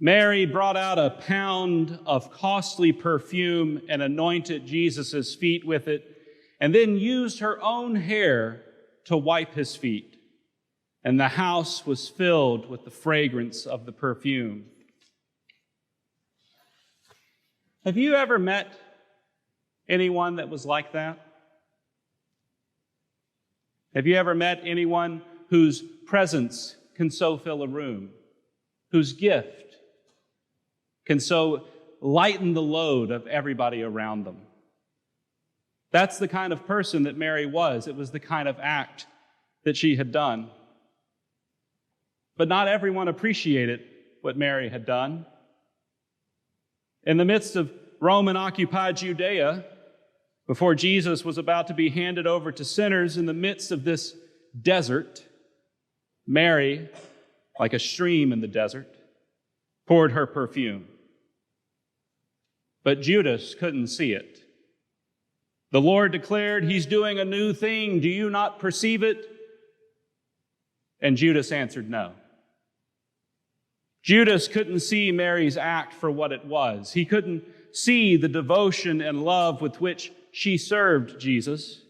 Mary brought out a pound of costly perfume and anointed Jesus' feet with it, and then used her own hair to wipe his feet. And the house was filled with the fragrance of the perfume. Have you ever met anyone that was like that? Have you ever met anyone whose presence can so fill a room, whose gift can so lighten the load of everybody around them? That's the kind of person that Mary was. It was the kind of act that she had done. But not everyone appreciated what Mary had done. In the midst of Roman-occupied Judea, before Jesus was about to be handed over to sinners, in the midst of this desert, Mary, like a stream in the desert, poured her perfume. But Judas couldn't see it. The Lord declared, "He's doing a new thing. Do you not perceive it?" And Judas answered no. Judas couldn't see Mary's act for what it was. He couldn't see the devotion and love with which she served Jesus.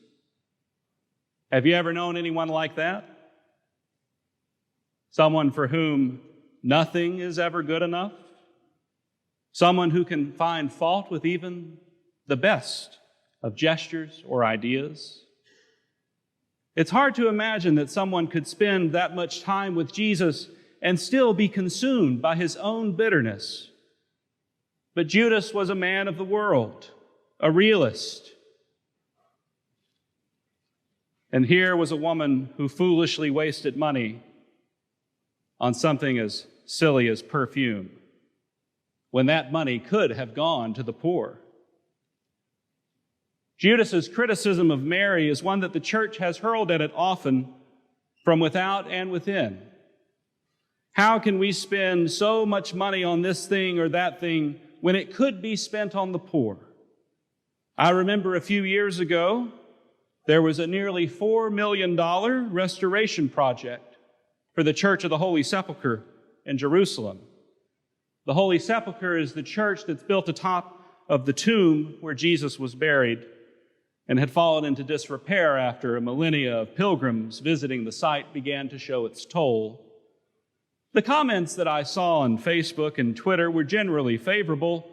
Have you ever known anyone like that? Someone for whom nothing is ever good enough? Someone who can find fault with even the best of gestures or ideas? It's hard to imagine that someone could spend that much time with Jesus and still be consumed by his own bitterness. But Judas was a man of the world, a realist. And here was a woman who foolishly wasted money on something as silly as perfume, when that money could have gone to the poor. Judas's criticism of Mary is one that the church has hurled at it often from without and within. How can we spend so much money on this thing or that thing when it could be spent on the poor? I remember a few years ago, there was a nearly $4 million restoration project for the Church of the Holy Sepulchre in Jerusalem. The Holy Sepulchre is the church that's built atop of the tomb where Jesus was buried and had fallen into disrepair after a millennia of pilgrims visiting the site began to show its toll. The comments that I saw on Facebook and Twitter were generally favorable,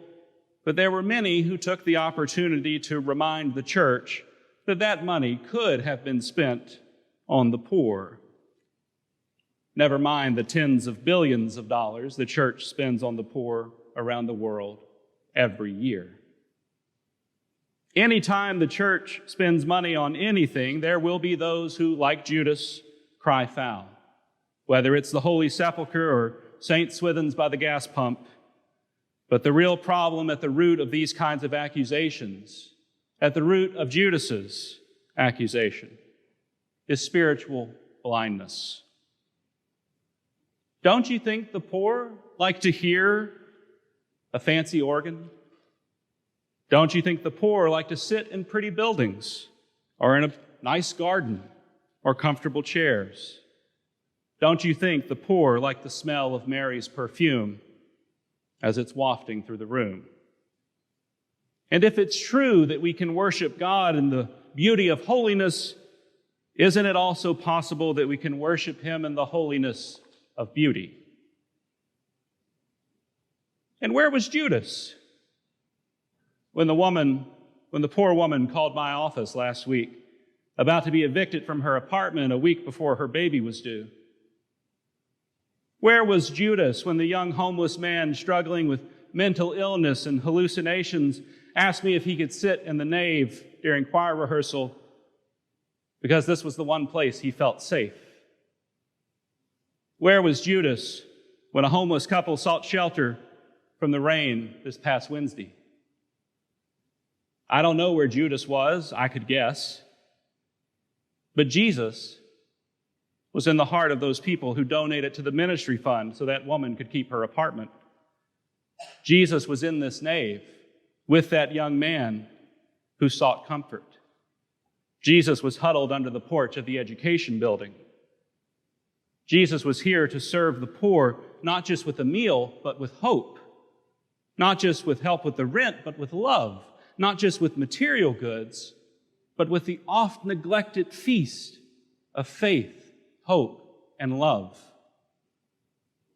but there were many who took the opportunity to remind the church that that money could have been spent on the poor. Never mind the tens of billions of dollars the church spends on the poor around the world every year. Anytime the church spends money on anything, there will be those who, like Judas, cry foul. Whether it's the Holy Sepulchre or St. Swithin's by the gas pump. But the real problem at the root of these kinds of accusations, at the root of Judas's accusation, is spiritual blindness. Don't you think the poor like to hear a fancy organ? Don't you think the poor like to sit in pretty buildings or in a nice garden or comfortable chairs? Don't you think the poor like the smell of Mary's perfume as it's wafting through the room? And if it's true that we can worship God in the beauty of holiness, isn't it also possible that we can worship Him in the holiness of beauty? And where was Judas when the poor woman called my office last week, about to be evicted from her apartment a week before her baby was due? Where was Judas when the young homeless man struggling with mental illness and hallucinations asked me if he could sit in the nave during choir rehearsal because this was the one place he felt safe? Where was Judas when a homeless couple sought shelter from the rain this past Wednesday? I don't know where Judas was, I could guess. But Jesus was in the heart of those people who donated to the ministry fund so that woman could keep her apartment. Jesus was in this nave with that young man who sought comfort. Jesus was huddled under the porch of the education building. Jesus was here to serve the poor, not just with a meal, but with hope. Not just with help with the rent, but with love. Not just with material goods, but with the oft-neglected feast of faith, hope, and love.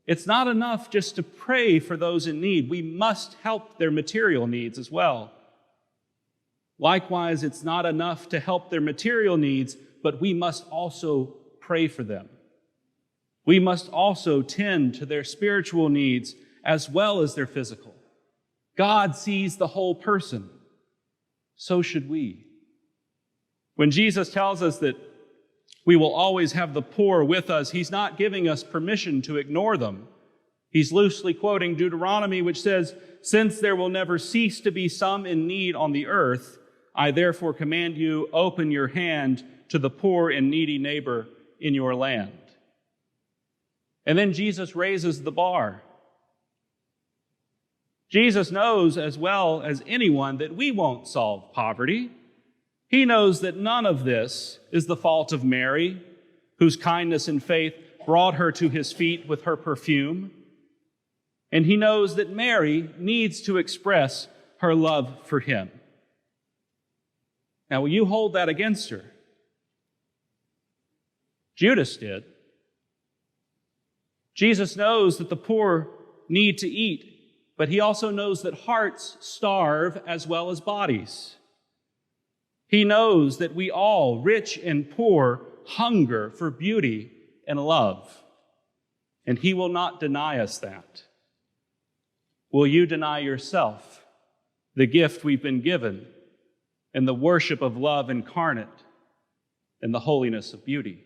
It's not enough just to pray for those in need. We must help their material needs as well. Likewise, it's not enough to help their material needs, but we must also pray for them. We must also tend to their spiritual needs as well as their physical. God sees the whole person. So should we. When Jesus tells us that we will always have the poor with us, he's not giving us permission to ignore them. He's loosely quoting Deuteronomy, which says, "Since there will never cease to be some in need on the earth, I therefore command you, open your hand to the poor and needy neighbor in your land." And then Jesus raises the bar. Jesus knows as well as anyone that we won't solve poverty. He knows that none of this is the fault of Mary, whose kindness and faith brought her to his feet with her perfume. And he knows that Mary needs to express her love for him. Now, will you hold that against her? Judas did. Jesus knows that the poor need to eat, but he also knows that hearts starve as well as bodies. He knows that we all, rich and poor, hunger for beauty and love, and he will not deny us that. Will you deny yourself the gift we've been given and the worship of love incarnate and the holiness of beauty?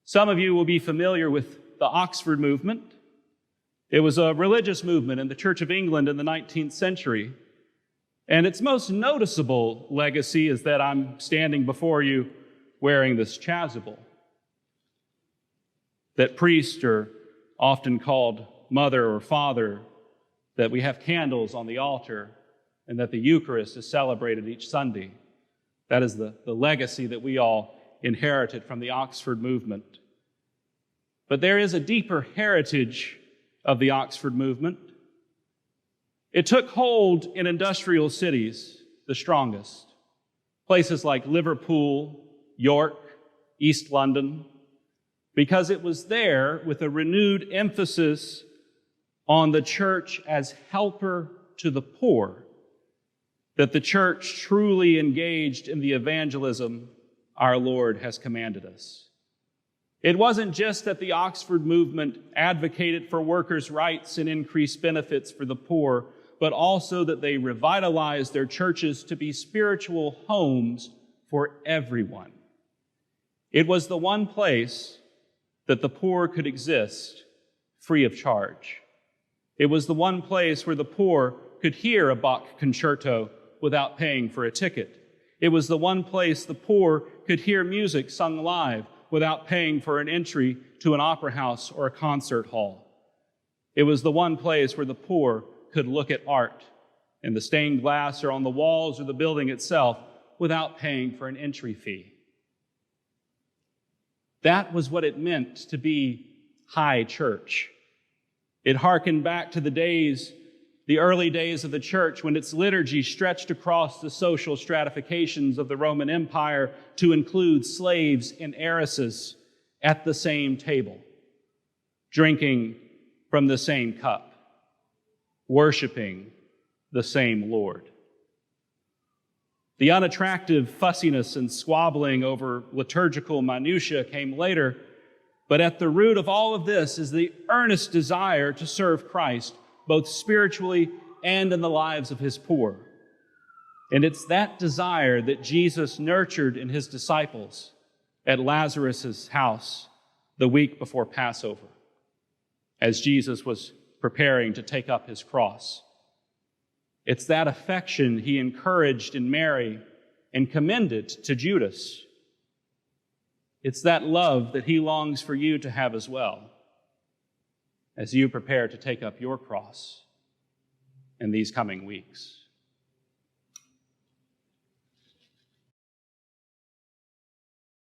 Some of you will be familiar with the Oxford movement. It was a religious movement in the Church of England in the 19th century. And its most noticeable legacy is that I'm standing before you wearing this chasuble. That priests are often called mother or father, that we have candles on the altar, and that the Eucharist is celebrated each Sunday. That is the legacy that we all inherited from the Oxford movement. But there is a deeper heritage of the Oxford movement. It took hold in industrial cities, the strongest, places like Liverpool, York, East London, because it was there with a renewed emphasis on the church as helper to the poor that the church truly engaged in the evangelism our Lord has commanded us. It wasn't just that the Oxford movement advocated for workers' rights and increased benefits for the poor, but also that they revitalized their churches to be spiritual homes for everyone. It was the one place that the poor could exist free of charge. It was the one place where the poor could hear a Bach concerto without paying for a ticket. It was the one place the poor could hear music sung live without paying for an entry to an opera house or a concert hall. It was the one place where the poor could look at art in the stained glass or on the walls or the building itself without paying for an entry fee. That was what it meant to be high church. It harkened back to the early days of the church, when its liturgy stretched across the social stratifications of the Roman Empire to include slaves and heiresses at the same table, drinking from the same cup, worshiping the same Lord. The unattractive fussiness and squabbling over liturgical minutiae came later, but at the root of all of this is the earnest desire to serve Christ, both spiritually and in the lives of his poor. And it's that desire that Jesus nurtured in his disciples at Lazarus' house the week before Passover, as Jesus was preparing to take up his cross. It's that affection he encouraged in Mary and commended to Judas. It's that love that he longs for you to have as well, as you prepare to take up your cross in these coming weeks.